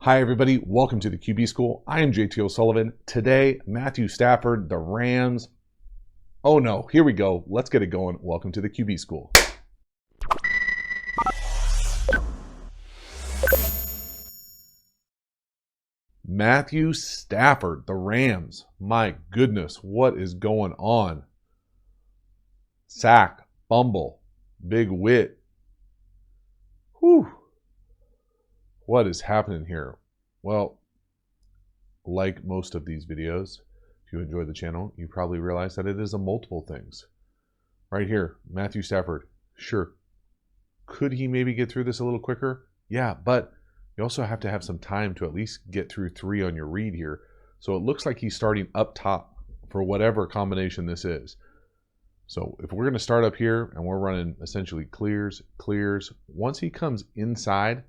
Hi everybody, welcome to the QB School. I am JT O'Sullivan. Today, Matthew Stafford, the Rams. Oh no, here we go. Let's get it going. Welcome to the QB School. Matthew Stafford, the Rams. My goodness, what is going on? Sack, fumble, big wit. Whew. What is happening here? Well, like most of these videos, if you enjoy the channel, you probably realize that it is a multiple things. Right here, Matthew Stafford, sure. Could he maybe get through this a little quicker? Yeah, but you also have to have some time to at least get through 3 on your read here. So it looks like he's starting up top for whatever combination this is. So if we're going to start up here and we're running essentially clears, once he comes inside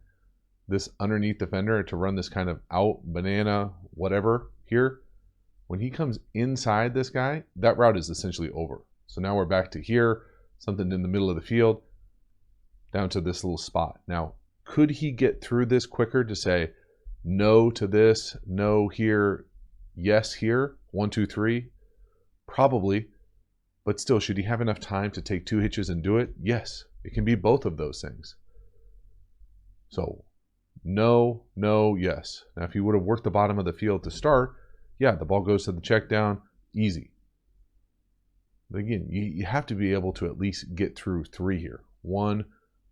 this underneath defender to run this kind of out, banana, whatever here, when he comes inside this guy, that route is essentially over. So now we're back to here, something in the middle of the field, down to this little spot. Now, could he get through this quicker to say no to this, no here, yes here, 1, 2, 3? Probably, but still, should he have enough time to take 2 hitches and do it? Yes, it can be both of those things. So, no, no, yes. Now, if he would have worked the bottom of the field to start, yeah, the ball goes to the check down, easy. But again, you have to be able to at least get through 3 here. 1,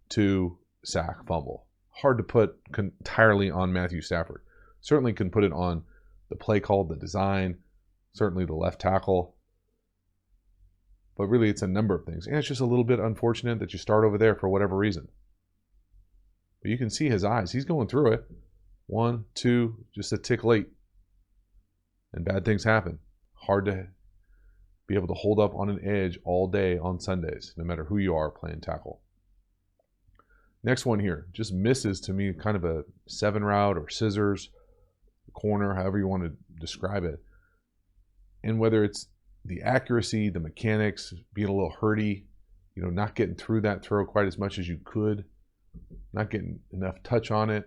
2, sack, fumble. Hard to put entirely on Matthew Stafford. Certainly can put it on the play call, the design, certainly the left tackle. But really, it's a number of things. And it's just a little bit unfortunate that you start over there for whatever reason. But you can see his eyes. He's going through it. 1, 2, just a tick late. And bad things happen. Hard to be able to hold up on an edge all day on Sundays, no matter who you are playing tackle. Next one here, just misses to me, kind of a 7 route or scissors, corner, however you want to describe it. And whether it's the accuracy, the mechanics, being a little hurty, not getting through that throw quite as much as you could, not getting enough touch on it.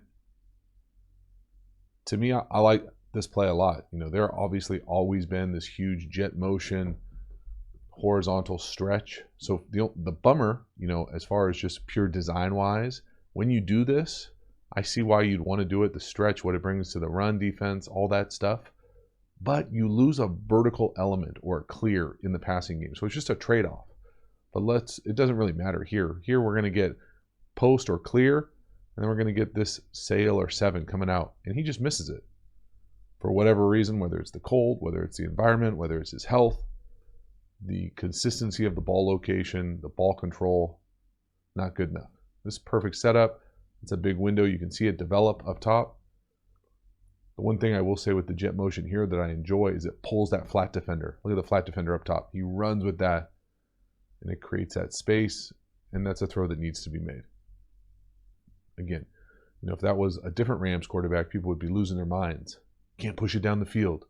To me, I like this play a lot. There obviously always been this huge jet motion, horizontal stretch. So the bummer, as far as just pure design wise, when you do this, I see why you'd want to do it, the stretch, what it brings to the run defense, all that stuff. But you lose a vertical element or a clear in the passing game. So it's just a trade-off. But it doesn't really matter here. Here we're going to get post or clear, and then we're going to get this sail or 7 coming out, and he just misses it for whatever reason, whether it's the cold, whether it's the environment, whether it's his health, the consistency of the ball location, the ball control, not good enough. This perfect setup. It's a big window. You can see it develop up top. The one thing I will say with the jet motion here that I enjoy is it pulls that flat defender. Look at the flat defender up top. He runs with that, and it creates that space, and that's a throw that needs to be made. Again, if that was a different Rams quarterback, people would be losing their minds. Can't push it down the field.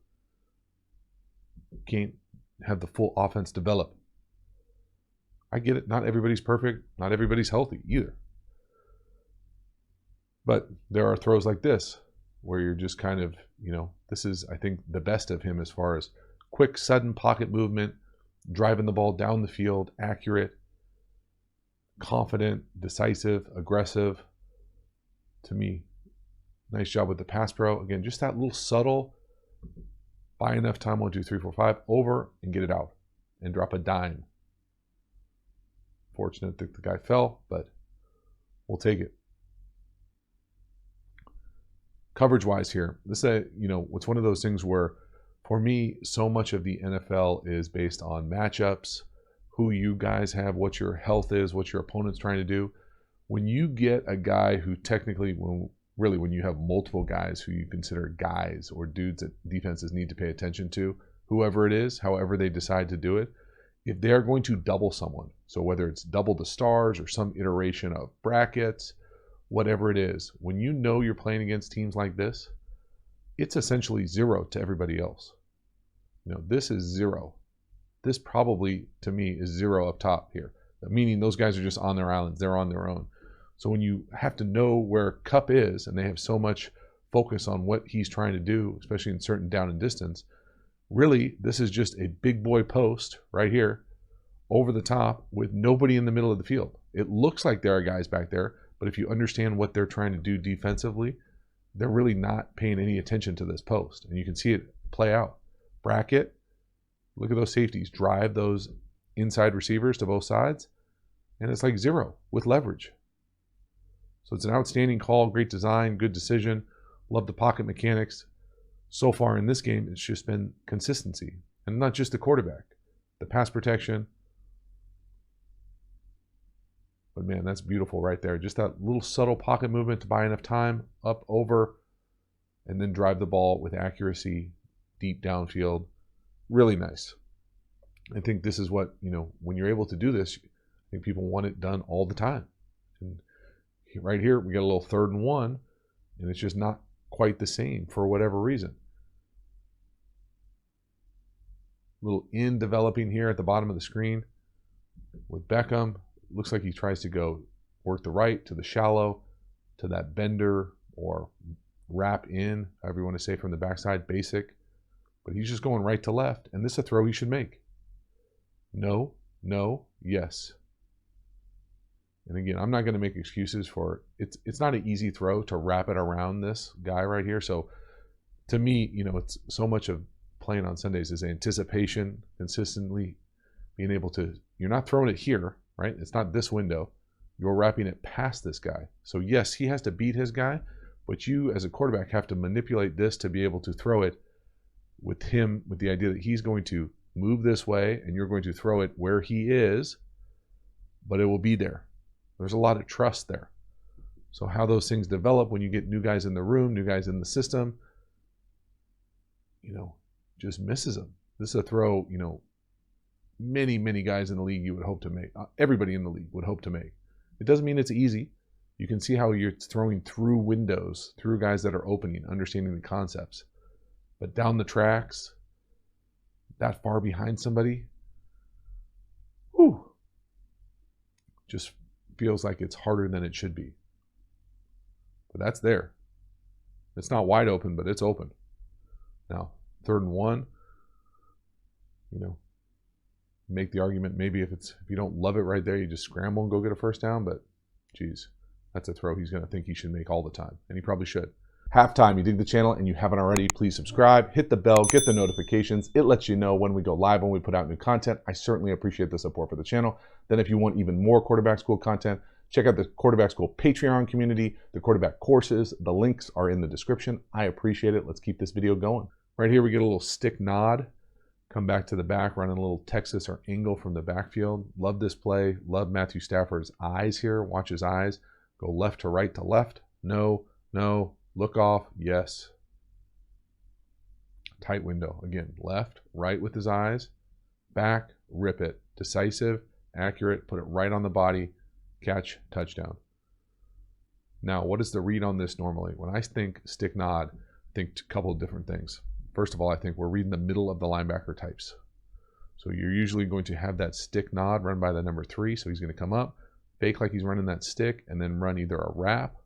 Can't have the full offense develop. I get it. Not everybody's perfect. Not everybody's healthy either. But there are throws like this where you're just kind of, this is, I think, the best of him as far as quick, sudden pocket movement, driving the ball down the field, accurate, confident, decisive, aggressive. To me, nice job with the pass pro. Again, just that little subtle, buy enough time, 1, 2, 3, 4, 5, over and get it out and drop a dime. Fortunate that the guy fell, but we'll take it. Coverage-wise here, this it's one of those things where, for me, so much of the NFL is based on matchups, who you guys have, what your health is, what your opponent's trying to do. When you get a guy who technically, when you have multiple guys who you consider guys or dudes that defenses need to pay attention to, whoever it is, however they decide to do it, if they are going to double someone, so whether it's double the stars or some iteration of brackets, whatever it is, when you know you're playing against teams like this, it's essentially 0 to everybody else. This is 0. This probably, to me, is 0 up top here, meaning those guys are just on their islands. They're on their own. So when you have to know where Cup is, and they have so much focus on what he's trying to do, especially in certain down and distance. Really, this is just a big boy post right here over the top with nobody in the middle of the field. It looks like there are guys back there, but if you understand what they're trying to do defensively, they're really not paying any attention to this post. And you can see it play out. Bracket, look at those safeties, drive those inside receivers to both sides, and it's like zero with leverage. So it's an outstanding call, great design, good decision. Love the pocket mechanics. So far in this game, it's just been consistency. And not just the quarterback, the pass protection. But man, that's beautiful right there. Just that little subtle pocket movement to buy enough time, up, over, and then drive the ball with accuracy, deep downfield. Really nice. I think this is what, when you're able to do this, I think people want it done all the time. And right here, we got a little 3rd and 1, and it's just not quite the same for whatever reason. Little in developing here at the bottom of the screen with Beckham. Looks like he tries to go work the right to the shallow, to that bender or wrap in, however you want to say, from the backside, basic. But he's just going right to left, and this is a throw he should make. No, no, yes. And again, I'm not going to make excuses for it. It's not an easy throw to wrap it around this guy right here. So to me, it's so much of playing on Sundays is anticipation, consistently being able to, you're not throwing it here, right? It's not this window. You're wrapping it past this guy. So yes, he has to beat his guy, but you as a quarterback have to manipulate this to be able to throw it with him, with the idea that he's going to move this way and you're going to throw it where he is, but it will be there. There's a lot of trust there. So how those things develop when you get new guys in the room, new guys in the system, just misses them. This is a throw, many, many guys in the league you would hope to make. Everybody in the league would hope to make. It doesn't mean it's easy. You can see how you're throwing through windows, through guys that are opening, understanding the concepts. But down the tracks, that far behind somebody, just feels like it's harder than it should be. But that's there. It's not wide open, but it's open. Now, 3rd and 1, make the argument maybe if you don't love it right there, you just scramble and go get a 1st down, but geez, that's a throw he's going to think he should make all the time, and he probably should. Halftime, you dig the channel and you haven't already, please subscribe, hit the bell, get the notifications. It lets you know when we go live, when we put out new content. I certainly appreciate the support for the channel. Then if you want even more Quarterback School content, check out the Quarterback School Patreon community, the quarterback courses. The links are in the description. I appreciate it. Let's keep this video going. Right here, we get a little stick nod. Come back to the back, running a little Texas or angle from the backfield. Love this play. Love Matthew Stafford's eyes here. Watch his eyes. Go left to right to left. No, no. Look off. Yes. Tight window. Again, left, right with his eyes. Back, rip it. Decisive, accurate. Put it right on the body. Catch, touchdown. Now, what is the read on this normally? When I think stick nod, I think a couple of different things. First of all, I think we're reading the middle of the linebacker types. So you're usually going to have that stick nod run by the number 3. So he's going to come up, fake like he's running that stick, and then run either a wrap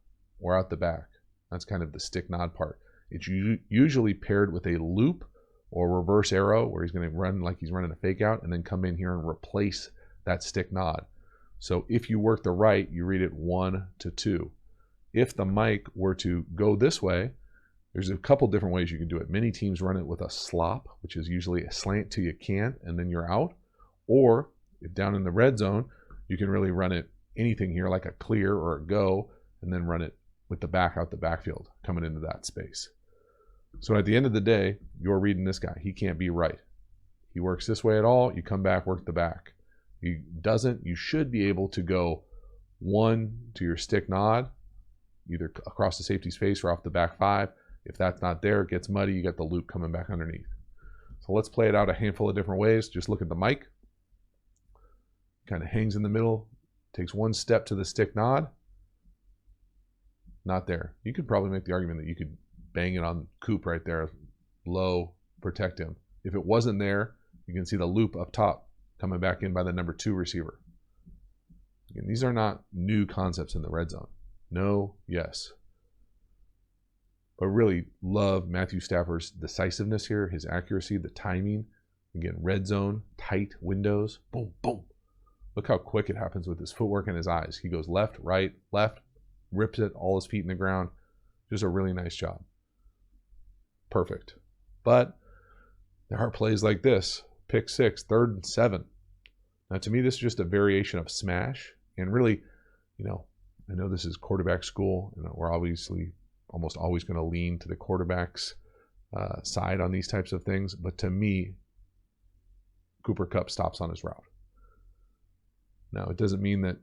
or out the back. That's kind of the stick nod part. It's usually paired with a loop or reverse arrow where he's going to run like he's running a fake out and then come in here and replace that stick nod. So if you work the right, you read it 1 to 2. If the mic were to go this way, there's a couple different ways you can do it. Many teams run it with a slop, which is usually a slant till you can't, and then you're out. Or if down in the red zone, you can really run it anything here like a clear or a go, and then run it with the back out the backfield coming into that space. So at the end of the day, you're reading this guy. He can't be right. He works this way at all. You come back, work the back. He doesn't. You should be able to go 1 to your stick nod, either across the safety's face or off the back 5. If that's not there, it gets muddy. You got the loop coming back underneath. So let's play it out a handful of different ways. Just look at the mic. Kind of hangs in the middle. Takes 1 step to the stick nod. Not there. You could probably make the argument that you could bang it on Coop right there. Low, protect him. If it wasn't there, you can see the loop up top coming back in by the number 2 receiver. Again, these are not new concepts in the red zone. No, yes. But really love Matthew Stafford's decisiveness here, his accuracy, the timing. Again, red zone, tight windows, boom, boom. Look how quick it happens with his footwork and his eyes. He goes left, right, left, rips it, all his feet in the ground. Just a really nice job. Perfect. But there are plays like this. Pick 6, 3rd and 7. Now, to me, this is just a variation of smash. And really, I know this is quarterback school, and we're obviously almost always going to lean to the quarterback's side on these types of things. But to me, Cooper Kupp stops on his route. Now, it doesn't mean that,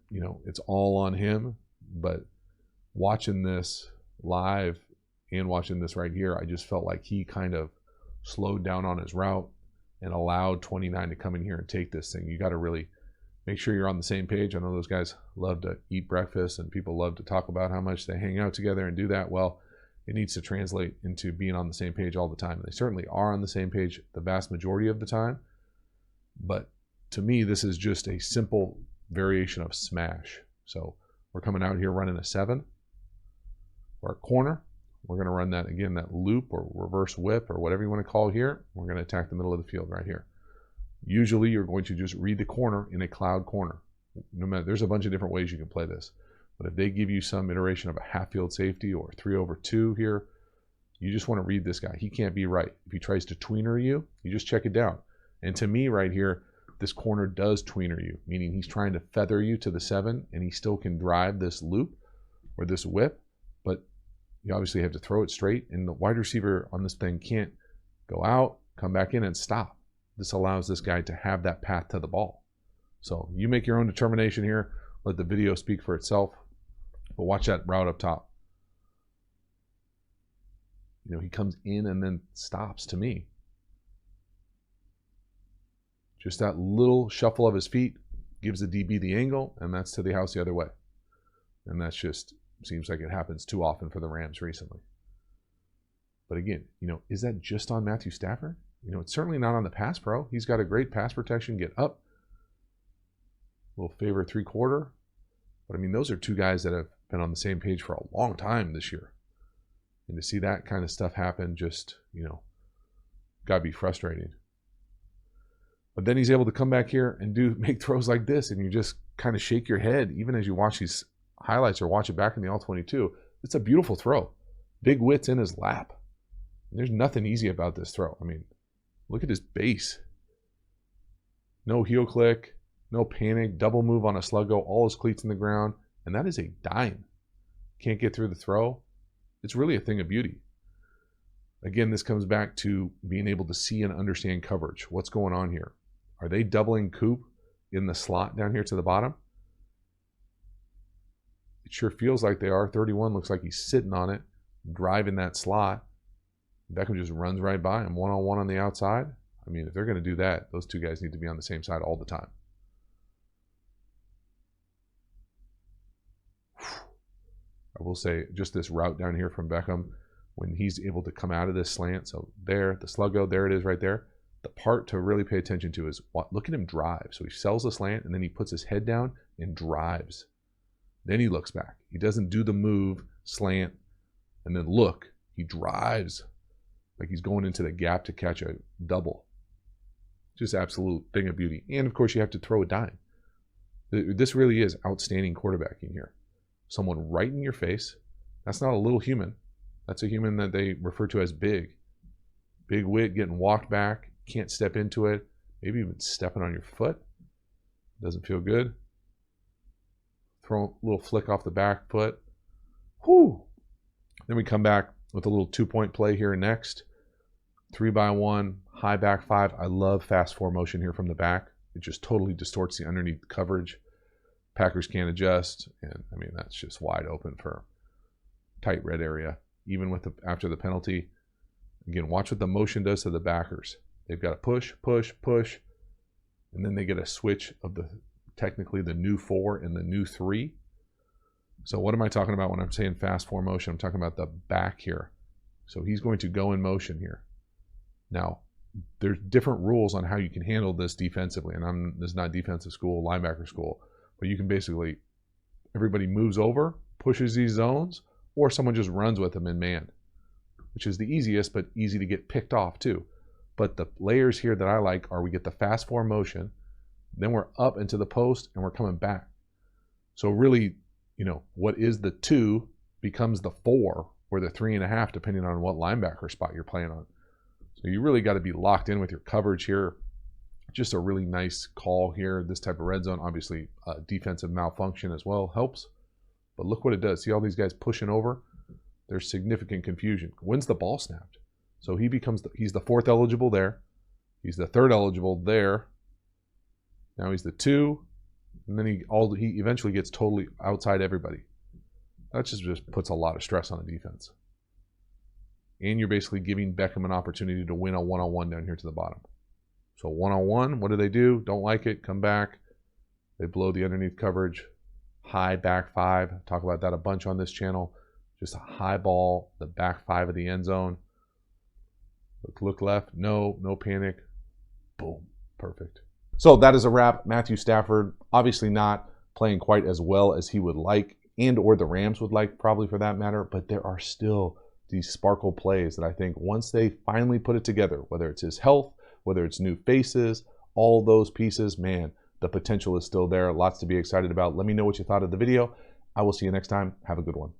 it's all on him, but watching this live and watching this right here, I just felt like he kind of slowed down on his route and allowed 29 to come in here and take this thing. You got to really make sure you're on the same page. I know those guys love to eat breakfast and people love to talk about how much they hang out together and do that. Well, it needs to translate into being on the same page all the time. They certainly are on the same page the vast majority of the time. But to me, this is just a simple variation of smash. So we're coming out here running a 7 or a corner. We're going to run that again, that loop or reverse whip or whatever you want to call it here. We're going to attack the middle of the field right here. Usually you're going to just read the corner in a cloud corner. No matter, there's a bunch of different ways you can play this. But if they give you some iteration of a half field safety or 3/2 here, you just want to read this guy. He can't be right. If he tries to tweener you, you just check it down. And to me right here, this corner does tweener you, meaning he's trying to feather you to the 7 and he still can drive this loop or this whip, but you obviously have to throw it straight, and the wide receiver on this thing can't go out, come back in, and stop. This allows this guy to have that path to the ball. So you make your own determination here. Let the video speak for itself. But watch that route up top. He comes in and then stops to me. Just that little shuffle of his feet gives the DB the angle, and that's to the house the other way. And that's just seems like it happens too often for the Rams recently. But again, is that just on Matthew Stafford? It's certainly not on the pass pro. He's got a great pass protection, get up. Will favor 3/4. But those are two guys that have been on the same page for a long time this year. And to see that kind of stuff happen just, got to be frustrating. But then he's able to come back here and make throws like this, and you just kind of shake your head, even as you watch these highlights or watch it back in the All-22. It's a beautiful throw. Big width's in his lap. And there's nothing easy about this throw. Look at his base. No heel click, no panic, double move on a sluggo, all his cleats in the ground, and that is a dime. Can't get through the throw. It's really a thing of beauty. Again, this comes back to being able to see and understand coverage. What's going on here? Are they doubling Coop in the slot down here to the bottom? It sure feels like they are. 31 looks like he's sitting on it, driving that slot. Beckham just runs right by him, one-on-one on the outside. If they're going to do that, those two guys need to be on the same side all the time. I will say, just this route down here from Beckham, when he's able to come out of this slant, so there, the sluggo, there it is right there. The part to really pay attention to is, look at him drive. So he sells the slant, and then he puts his head down and drives. Then he looks back. He doesn't do the move, slant, and then look. He drives like he's going into the gap to catch a double. Just absolute thing of beauty. And, of course, you have to throw a dime. This really is outstanding quarterbacking here. Someone right in your face. That's not a little human. That's a human that they refer to as big. Big wit, getting walked back. Can't step into it. Maybe even stepping on your foot. Doesn't feel good. Throw a little flick off the back foot. Whew. Then we come back with a little 2-point play here next. 3x1, high back 5. I love fast 4 motion here from the back. It just totally distorts the underneath coverage. Packers can't adjust. And, that's just wide open for tight red area. Even with after the penalty. Again, watch what the motion does to the backers. They've got to push, push, push. And then they get a switch of technically the new 4 and the new 3. So what am I talking about when I'm saying fast 4 motion? I'm talking about the back here. So he's going to go in motion here. Now, there's different rules on how you can handle this defensively. And this is not defensive school, linebacker school. But you can basically, everybody moves over, pushes these zones, or someone just runs with them in man. which is the easiest, but easy to get picked off too. But the layers here that I like are we get the fast form motion, then we're up into the post and we're coming back. So really, you know, what is the 2 becomes the 4 or the 3.5, depending on what linebacker spot you're playing on. So you really got to be locked in with your coverage here. Just a really nice call here. This type of red zone, obviously defensive malfunction as well helps. But look what it does. See all these guys pushing over? There's significant confusion. When's the ball snapped? So he becomes, he's the 4th eligible there. He's the 3rd eligible there. Now he's the 2. And then he eventually gets totally outside everybody. That just puts a lot of stress on the defense. And you're basically giving Beckham an opportunity to win a one-on-one down here to the bottom. So one-on-one, what do? Don't like it, come back. They blow the underneath coverage. High back 5. Talk about that a bunch on this channel. Just a high ball, the back 5 of the end zone. Look left. No panic. Boom. Perfect. So that is a wrap. Matthew Stafford, obviously not playing quite as well as he would like, and or the Rams would like, probably for that matter, but there are still these sparkle plays that I think once they finally put it together, whether it's his health, whether it's new faces, all those pieces, man, the potential is still there. Lots to be excited about. Let me know what you thought of the video. I will see you next time. Have a good one.